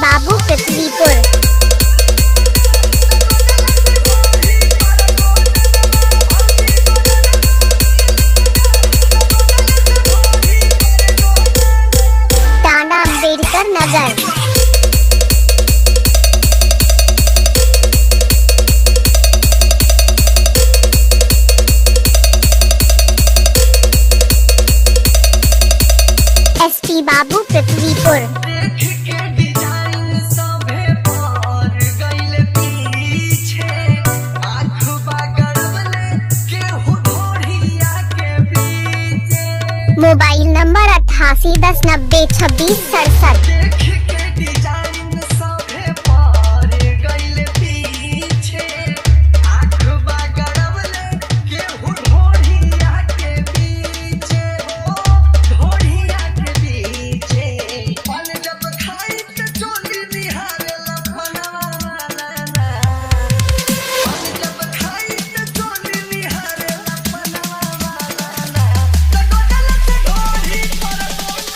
Babu Prithvipur. Tanda Ambedkar Nagar. SP Babu Prithvipur. Mobile number 8810902667।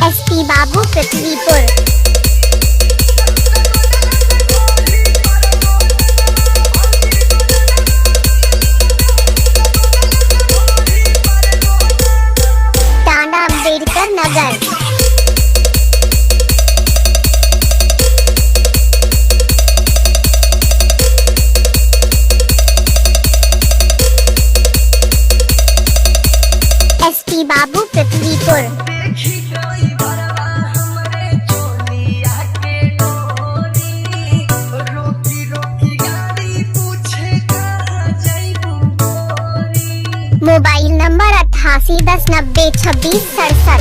SP Babu Prithvipur. Tanda Ambedkar Nagar. SP Babu Prithvipur. Mobile number 8810902667।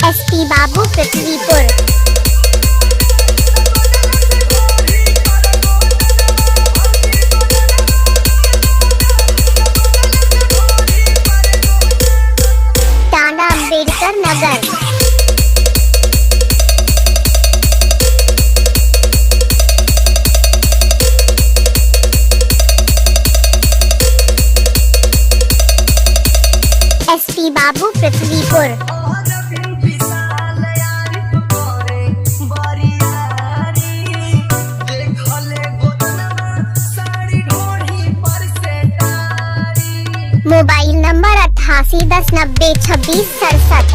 SP Babu Prithvipur. Tanda Ambedkar Nagar. SP Babu Prithvipur. Mobile number 8810902667।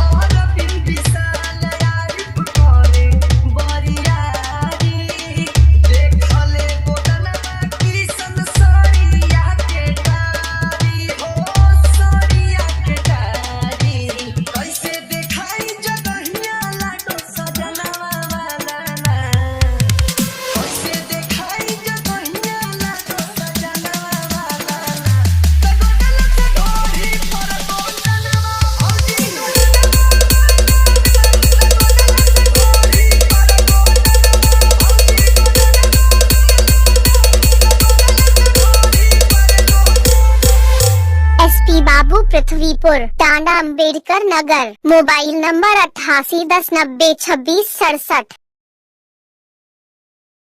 SP Babu Prithvipur. Tanda Ambedkar Nagar. Mobile number 8810902667।